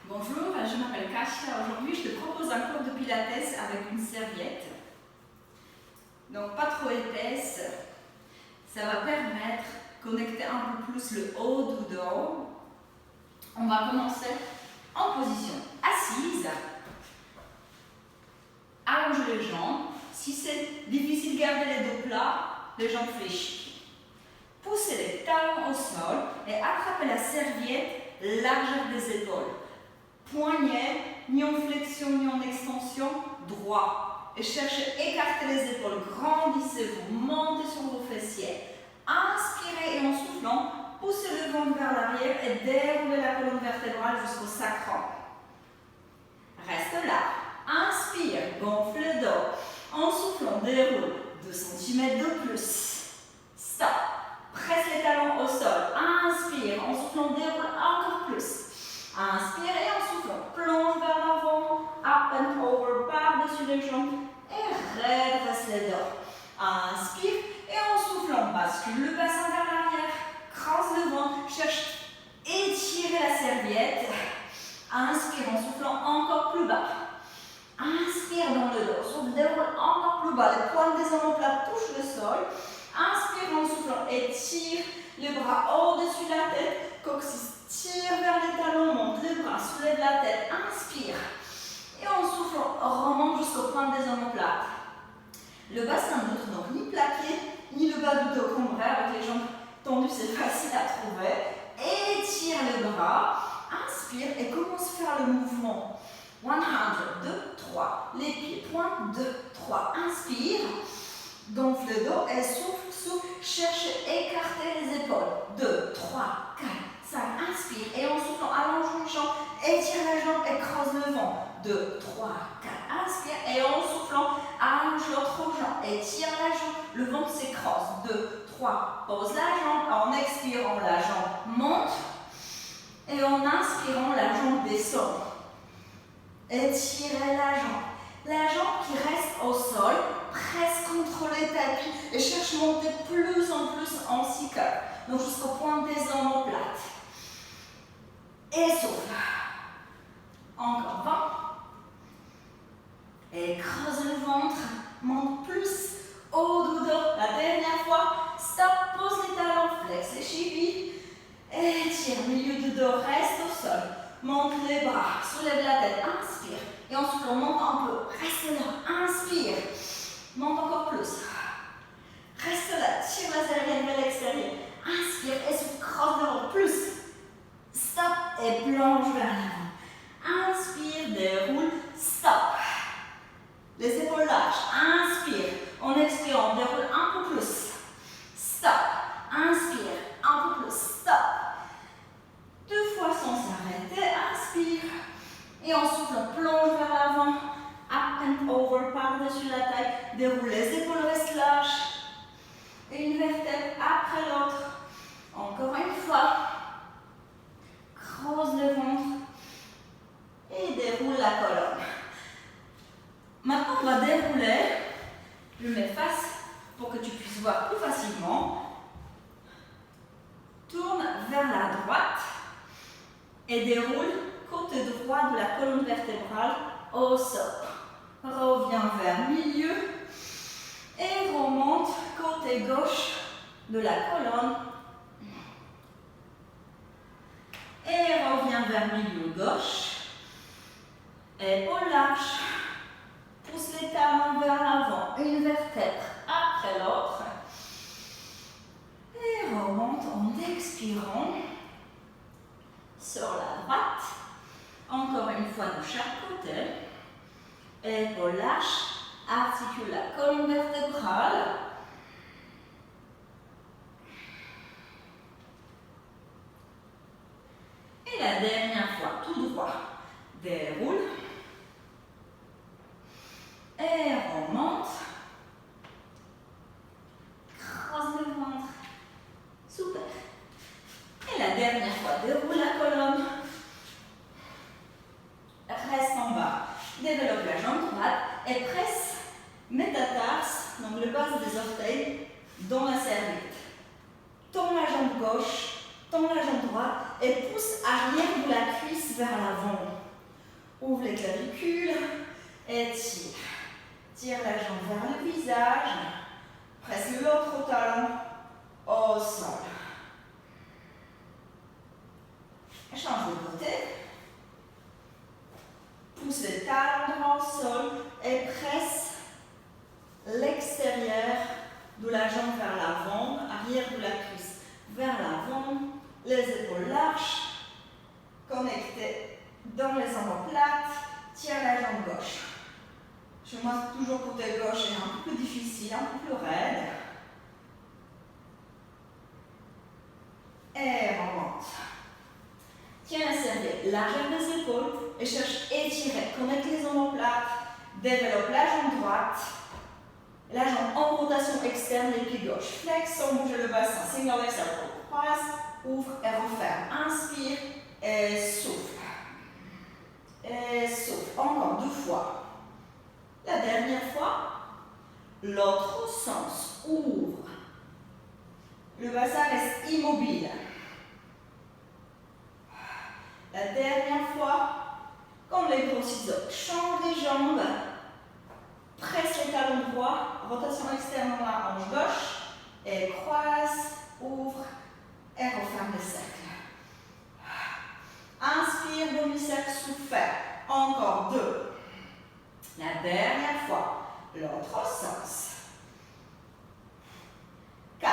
Bonjour, je m'appelle Kasia. Aujourd'hui, je te propose un cours de pilates avec une serviette. Donc, pas trop épaisse. Ça va permettre de connecter un peu plus le haut du dos. On va commencer en position assise. Allonge les jambes. Si c'est difficile de garder les dos plats, les jambes fléchies. Poussez les talons au sol et attrapez la serviette largeur des épaules. Poignet, ni en flexion ni en extension, droit. Et cherchez à écarter les épaules, grandissez-vous, montez sur vos fessiers. Inspirez et en soufflant, poussez le ventre vers l'arrière et déroulez la colonne vertébrale jusqu'au sacrum. Reste là. Inspire, gonfle le dos. En soufflant, déroule 2 cm de plus. Stop. Presse les talons au sol. Inspire, en soufflant, déroule encore plus. Inspire et en soufflant, plonge vers l'avant, up and over, par-dessus les jambes et redresse les dos. Inspire et en soufflant, bascule le bassin vers l'arrière, croise le ventre, cherche à étirer la serviette. Inspire en soufflant encore plus bas. Inspire dans le dos, souffle, déroule encore plus bas, les pointes des omoplates touchent le sol. Inspire en soufflant, étire les bras au-dessus de la tête, coccyx. Tire vers les talons, monte les bras, soulève la tête, inspire. Et en soufflant, remonte jusqu'au point des omoplates. Le bassin ne doit donc ni plaqué, ni le bas du dos cambré. Avec les jambes tendues, c'est facile à trouver. Étire les bras, inspire et commence à faire le mouvement. 100, 2, 3. Les pieds pointent, 2, 3. Inspire, gonfle le dos et souffle, souffle. Cherche à écarter les épaules. 2, 3, 4. 5, inspire et en soufflant, allonge une jambe, étire la jambe et creuse le ventre. 2, 3, 4, inspire et en soufflant, allonge l'autre jambe, étire la jambe, le ventre s'écrase. 2, 3, pose la jambe, en expirant la jambe monte et en inspirant la jambe descend. Étirez la jambe qui reste au sol, presse contre les tapis et cherche à monter plus en plus en cycle, donc jusqu'au point des omoplates. Et souffle. Encore 20. Et creuse le ventre. Monte plus haut du dos. La dernière fois. Stop. Pose les talons. Flex les chevilles. Étire. Milieu du dos. Reste au sol. Monte les bras. Soulève la tête. Inspire. Et ensuite on monte un peu. Reste là. Inspire. Monte encore plus. Reste là. Tire la serviette vers l'extérieur. Inspire. Et souffle. Creuse le ventre. Plus. Stop et plonge vers l'avant. Inspire, déroule, stop. Les épaules lâches. Inspire. En expirant, déroule un peu plus. Stop. Inspire, un peu plus. Stop. 2 fois sans s'arrêter. Inspire. Et en soufflant, plonge vers l'avant. Up and over, par-dessus la taille. Déroule les épaules, restent lâches. Et une vertèbre après l'autre. Encore une fois. Creuse le ventre et déroule la colonne. Maintenant, on va dérouler. Je mets face pour que tu puisses voir plus facilement. Tourne vers la droite et déroule côté droit de la colonne vertébrale au sol. Reviens vers milieu et remonte côté gauche de la colonne. Et reviens vers milieu gauche. Épaules lâches. Pousse les talons vers l'avant. Une vertèbre après l'autre. Et remonte en expirant. Sur la droite. Encore une fois de chaque côté. Épaules lâches. Articule la colonne vertébrale. Et la dernière fois, tout droit, déroule. Et remonte. Creuse le ventre. Super. Et la dernière fois, déroule la colonne. Reste en bas. Développe la jambe droite et presse métatarse, donc le bas des orteils, dans la serviette. Tends la jambe gauche. Tends la jambe droite et pousse arrière de la cuisse vers l'avant. Ouvre les clavicules et tire. Tire la jambe vers le visage. Presse l'autre talon au sol. Change de côté. Pousse les talons droits au sol et presse l'extérieur de la jambe vers l'avant, arrière de la cuisse vers l'avant, les épaules larges, connectées dans les omoplates, tire la jambe gauche. Chez moi, toujours côté gauche est un peu plus difficile, un peu plus raide. Et remonte. Tiens la serviette, largeur des épaules et cherche étirer, connecte les omoplates, développe la jambe droite. La jambe en rotation externe, les pieds gauche. Flex sans bouger le bassin. Single leg circle. Croise, ouvre et referme. Inspire et souffle. Et souffle. Encore 2 fois. La dernière fois. L'autre sens. Ouvre. Le bassin reste immobile. La dernière fois. Comme les gros ciseaux. Change les jambes. Presse les talons droits, rotation externe dans la hanche gauche, et croise, ouvre, et referme le cercle. Inspire, demi-cercle souffert. Encore 2. La dernière fois, l'autre sens. 4.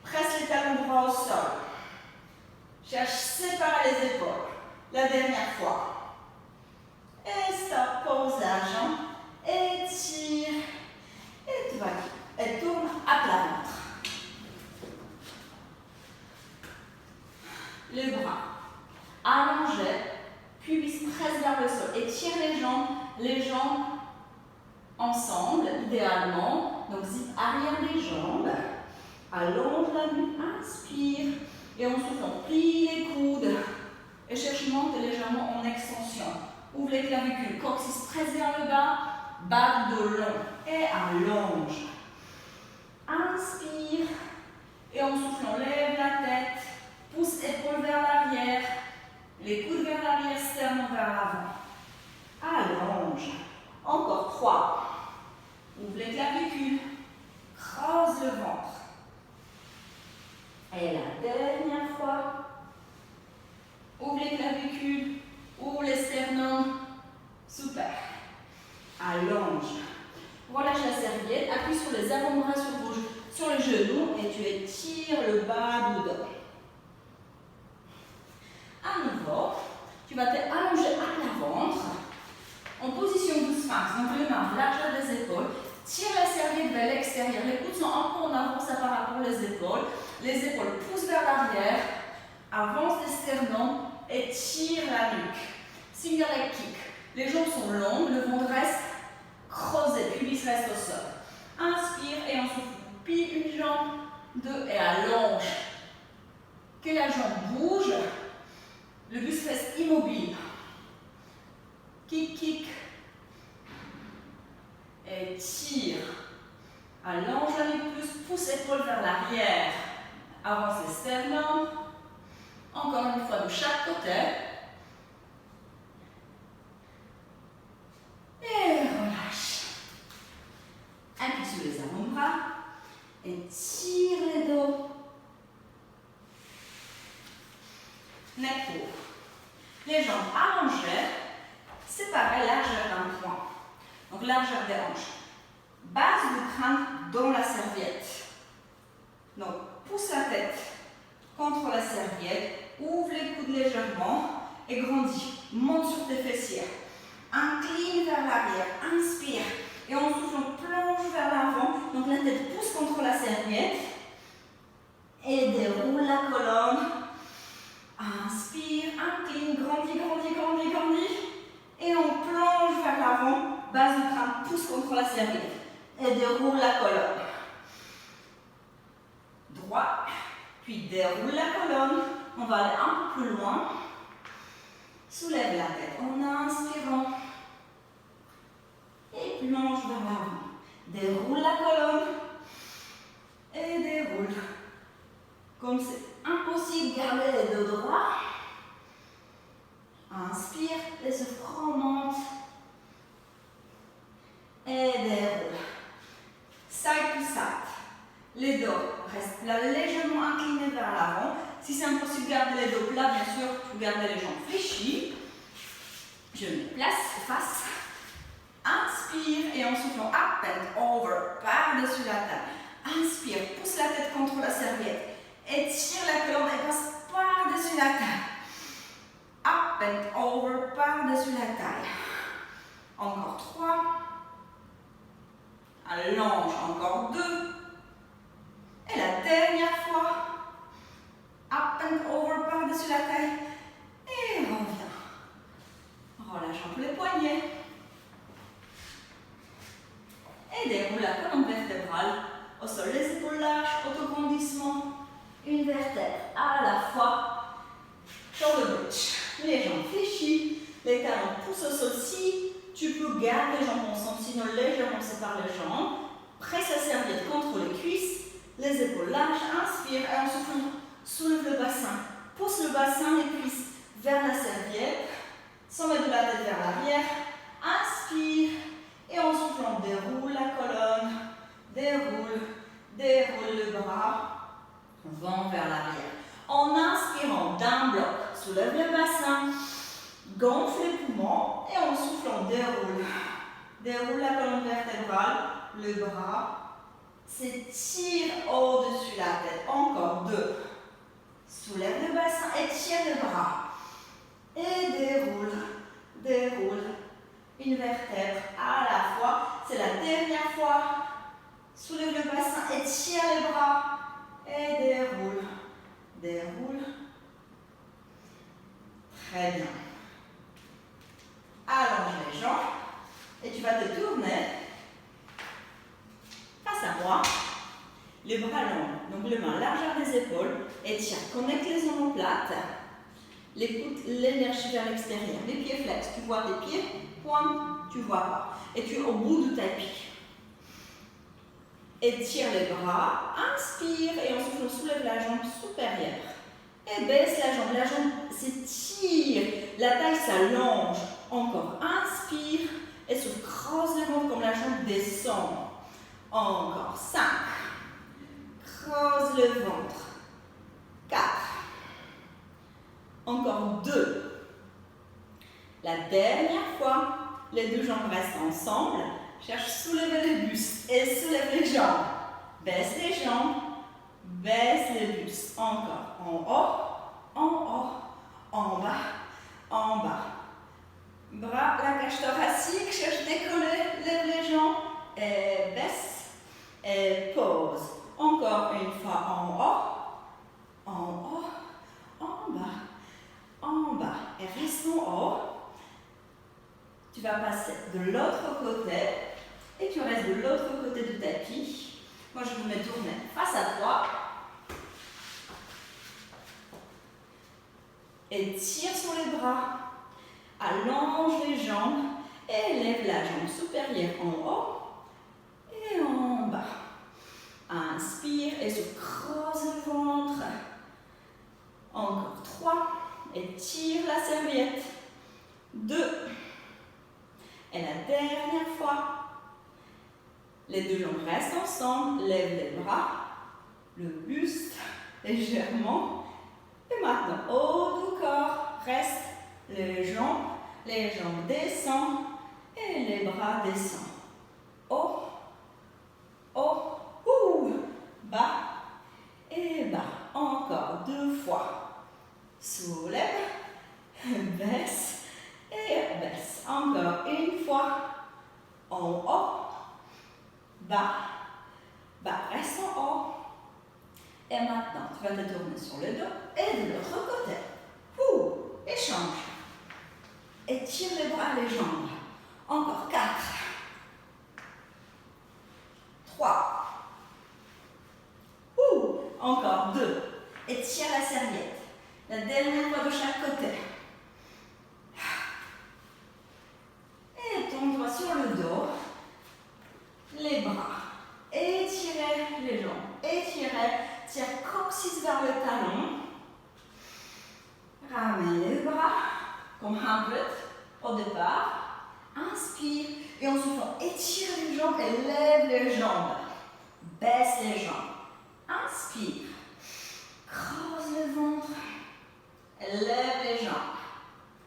Presse les talons droits au sol. Cherche séparer les épaules. La dernière fois. Et stop, pose la jambe. Étire et et tourne à plat ventre. Les bras allongés, pubis presse vers le sol. Étire les jambes ensemble, idéalement. Donc zip arrière des jambes. Allonge la nuque, inspire. Et en soufflant, plie les coudes. Et cherche monte légèrement en extension. Ouvre les clavicules, coccyx presse vers le bas. Bas de dos long et allonge. Inspire et en soufflant, lève la tête, pousse épaules vers l'arrière, les coudes vers l'arrière, sternum vers l'avant. Allonge. Encore 3. Ouvre les clavicules, creuse le ventre. Et la dernière fois, ouvre les clavicules, ouvre les sternums, super. Allonge. Relâche la serviette, appuie sur les avant-bras sur les genoux et tu étires le bas du dos. À nouveau, tu vas t'allonger à plat ventre en position du sphinx. Donc les mains, largeur des épaules. Tire la serviette vers l'extérieur. Les coudes sont un peu en avant, ça par rapport aux épaules. Les épaules poussent vers l'arrière. Avance les sternums et tire la nuque. Single leg kick. Les jambes sont longues, le ventre reste creusé, pubis reste au sol. Inspire et ensuite plie une jambe, 2 et allonge. Que la jambe bouge, le buste reste immobile. Kick, kick. Et tire. Allonge la nuque plus, pousse l'épaule vers l'arrière. Avance les sternums. Encore une fois de chaque côté. Et relâche. Appuie sur les avant-bras. Et tire les dos. Neck court. Les jambes allongées. Séparées, largeur d'un point. Donc largeur des hanches. Base du crâne dans la serviette. Donc pousse la tête contre la serviette. Ouvre les coudes légèrement et grandis. Monte sur tes fessiers. Incline vers l'arrière. Inspire. Et en soufflant, plonge vers l'avant. Donc la tête pousse contre la serviette. Et déroule la colonne. Inspire, incline, grandis, grandis, grandis, grandis. Et on plonge vers l'avant. Base du crâne pousse contre la serviette. Et déroule la colonne. Droit. Puis déroule la colonne. On va aller un peu plus loin. Soulève la tête en inspirant. Et plonge vers l'avant. Déroule la colonne. Et déroule. Comme c'est impossible, gardez les deux droits. Inspire. et souffle, remonte. Et déroule. Side to side. Les dos restent là légèrement inclinés vers l'avant. Si c'est impossible de garder les dos plats, bien sûr, vous gardez les jambes fléchies. Je me place face. Inspire et en soufflant up and over, par-dessus la table. Inspire, pousse la tête contre la serviette. Étire la colonne et passe par-dessus la taille. Up and over, par-dessus la taille. Encore 3. Allonge, encore 2. Et la dernière fois. Up and over, par-dessus la taille. Et reviens. Relâche un peu les poignets. Et déroule la colonne vertébrale. Au sol, les épaules lâches, autograndissement. Une vertèbre à la fois. Sur le bridge. Les jambes fléchies. Les talons poussent au sol. Si tu peux garder les jambes ensemble, sinon légèrement sépare les jambes. Presse la serviette contre les cuisses. Les épaules lâches. Inspire et en soufflant, soulève le bassin. Pousse le bassin, les cuisses vers la serviette. Sans mettre de la tête vers l'arrière. Inspire. Et en soufflant, déroule la colonne. Déroule le bras. Vent vers l'arrière. En inspirant d'un bloc, soulève le bassin. Gonfle les poumons. Et en soufflant, déroule. Déroule la colonne vertébrale. Le bras s'étire au-dessus la tête. Encore 2. Soulève le bassin. Étire le bras. Et déroule. Une vertèbre à la fois. C'est la dernière fois. Soulève le bassin, étire les bras. Et déroule. Très bien. Allonge les jambes. Et tu vas te tourner face à moi. Les bras longs. Donc les mains largeur des épaules. Étire. Connecte les omoplates. L'énergie vers l'extérieur. Les pieds flex. Tu vois tes pieds. Pointe. Tu vois pas. Et tu es au bout du tapis. Étire les bras, inspire et en soufflant, soulève la jambe supérieure. Et baisse la jambe s'étire, la taille s'allonge. Encore, inspire et souffle, creuse le ventre comme la jambe descend. Encore, 5. Creuse le ventre. 4. Encore 2. La dernière fois, les deux jambes restent ensemble. Cherche à soulever les bustes et soulève les jambes. Baisse les jambes, baisse les bustes. Encore. En haut, en bas. Bras, la cage thoracique. Cherche à décoller, lève les jambes et baisse et pose. Encore une fois en haut, en bas. Et reste en haut. Tu vas passer de l'autre côté et tu restes de l'autre côté du tapis. Moi, je vous mets tourner face à toi. Et tire sur les bras. Allonge les jambes et lève la jambe supérieure en haut et en bas. Inspire et se creuse le ventre. Encore 3. Et tire la serviette. 2. Et la dernière fois. Les deux jambes restent ensemble. Lève les bras. Le buste légèrement. Et maintenant, haut du corps. Reste les jambes descendent. Et les bras descendent. Haut. Bas. Et bas. Encore 2 fois. Soulève. Baisse. Et baisse. Encore une fois. En haut. Bas. Reste en haut. Et maintenant, tu vas te tourner sur le dos. Et de l'autre côté. Échange. Étire les bras, les jambes. Encore 4. 3. Encore 2. Étire la serviette. La dernière fois de chaque côté. Et tombe-toi sur le dos. Les bras. Étirez les jambes. Étirez. Tire coccyx vers le talon. Ramène les bras. Comme 100. Au départ, inspire et en soufflant, étire les jambes et lève les jambes. Baisse les jambes. Inspire. Creuse le ventre. Lève les jambes.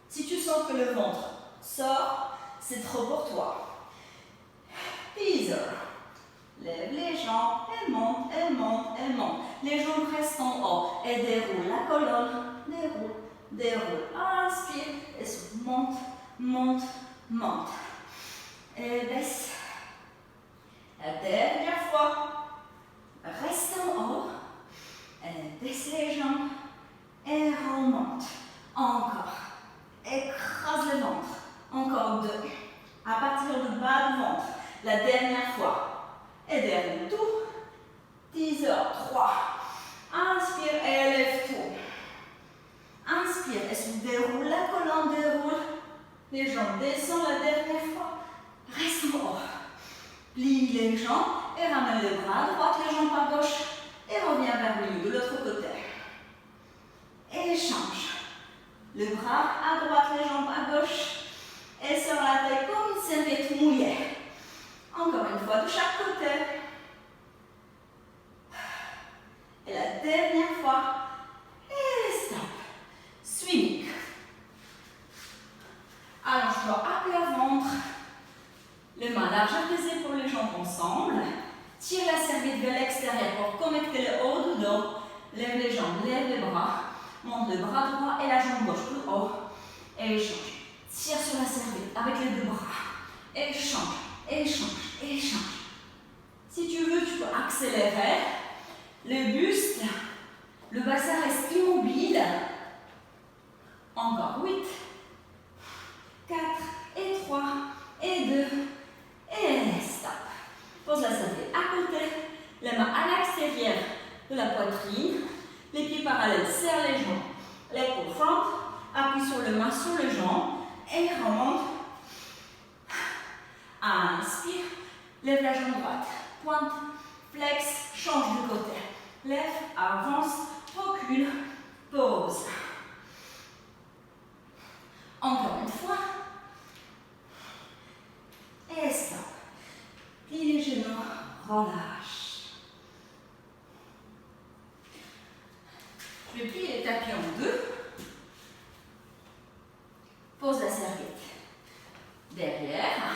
Si tu sens que le ventre sort, c'est trop pour toi. Teaser. Lève les jambes et monte, et monte, et monte. Les jambes restent en haut et déroule la colonne. Déroule, déroule. Inspire et souffle. Monte, monte, monte. Et baisse. La dernière fois. Reste en haut. Et baisse les jambes. Et remonte. Encore. Écrase le ventre. Encore 2. À partir du bas du ventre. La dernière fois. Et derrière tout. 10 heures. 3. Inspire et élève tout. Inspire et souffle. Déroule la colonne. Déroule. Les jambes descendent la dernière fois. Reste en haut. Plie les jambes et ramène les bras à droite, les jambes à gauche. Et reviens vers le milieu de l'autre côté. Et change. Le bras à droite, les jambes à gauche. Et sur la tête comme une serviette mouillée. Encore une fois de chaque côté. Et la dernière fois. Et stop. Swing. Allonge-toi à plat ventre. Les mains largeur des épaules, les jambes ensemble. Tire la serviette vers l'extérieur pour connecter le haut du dos. Lève les jambes, lève les bras. Monte le bras droit et la jambe gauche plus haut. Et échange. Tire sur la serviette avec les 2 bras. Échange, échange, échange. Si tu veux, tu peux accélérer. Le buste, le bassin reste immobile. Encore 8, 4, et 3, et 2, et stop. Pose la serviette à côté. Les mains à l'extérieur de la poitrine. Les pieds parallèles, serre les jambes. L'épaule front, appuie sur le main sur les jambes. Et remonte. Inspire. Lève la jambe droite. Pointe, flex, change de côté. Lève, avance, recule, pose. Encore une fois. Et stop. Plie les genoux, relâche. Je vais plier les tapis en 2. Pose la serviette derrière.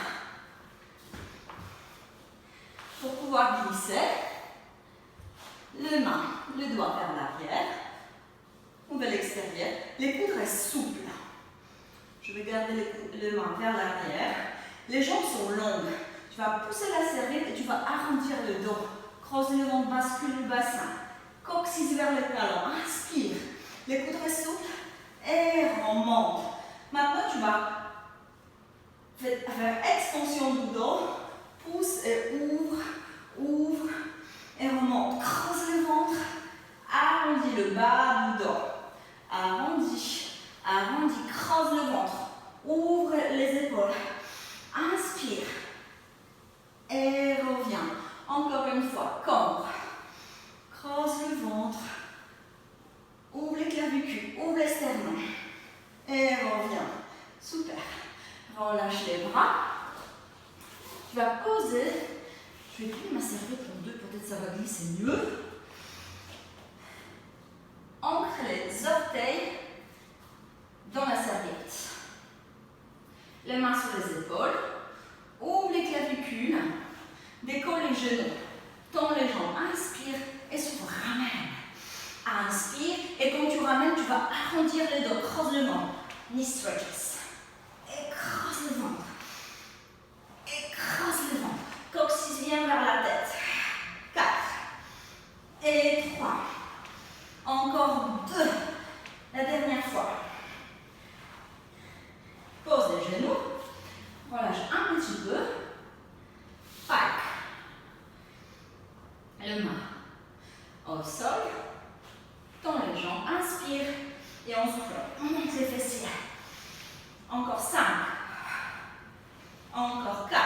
Pour pouvoir glisser, le doigt vers l'arrière ou vers l'extérieur. Les coudes restent souples. Je vais garder les mains vers l'arrière. Les jambes sont longues. Tu vas pousser la serviette et tu vas arrondir le dos. Creuse le ventre, bascule le bassin. Coccyx vers le talon. Inspire. Les coudes restent souples. Et remonte. Maintenant, tu vas faire extension du dos. Pousse et ouvre. Ouvre. Et remonte. Creuse le ventre. Arrondis le bas du dos. Arrondis. Arrondis. Creuse le ventre. Ouvre les épaules. Inspire. Et reviens. Encore une fois. Cambre. Creuse le ventre. Ouvre les clavicules. Ouvre les sternums. Et reviens. Super. Relâche les bras. Tu vas poser. Je vais plier ma serviette en 2. Peut-être ça va glisser mieux. Ancre les orteils dans la serviette. Les mains sur les épaules. Ouvre les clavicules. Décolle les genoux. Tends les jambes. Inspire et souffle. Ramène. Inspire. Et quand tu ramènes, tu vas arrondir les dos. Creuse le ventre. Knee stretches. Écrase le ventre. Écrase le ventre. Coccyx vient vers la tête. 4. Et 3. Encore 2. La dernière fois. Pose les genoux. Relâche un petit peu. Pike. Les mains au sol. Tends les jambes. Inspire. Et on souffle. On monte les fessiers. Encore 5. Encore 4.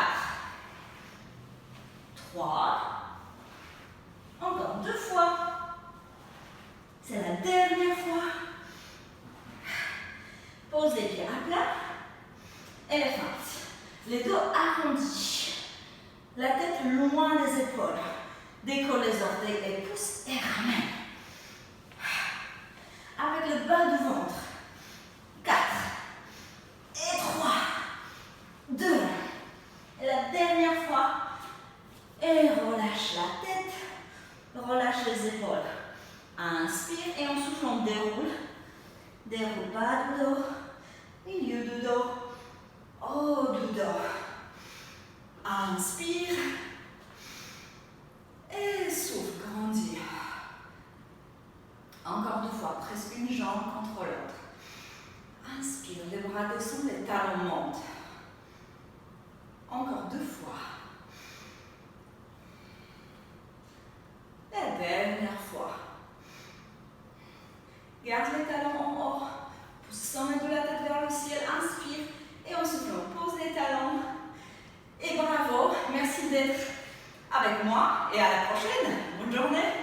3. Encore 2 fois. C'est la dernière fois. Pose les pieds à plat. Elephant. Les dos arrondis. La tête loin des épaules. Décolle les orteils et pousse et ramène. Avec le bas du ventre. 4 et 3, 2. Et la dernière fois. Et relâche la tête. Relâche les épaules. Inspire et en soufflant déroule. Déroule bas du dos. Milieu du dos. Haut du dos. Inspire. Et souffle, grandis. Encore 2 fois, presque une jambe contre l'autre. Inspire, les bras descendent, les talons montent. Encore 2 fois. La dernière fois. Garde les talons en haut. Pousse le sommet de la tête vers le ciel. Inspire. Et en soufflant, pose les talons. Et bravo. Merci d'être avec moi. Et à la prochaine. Bonne journée.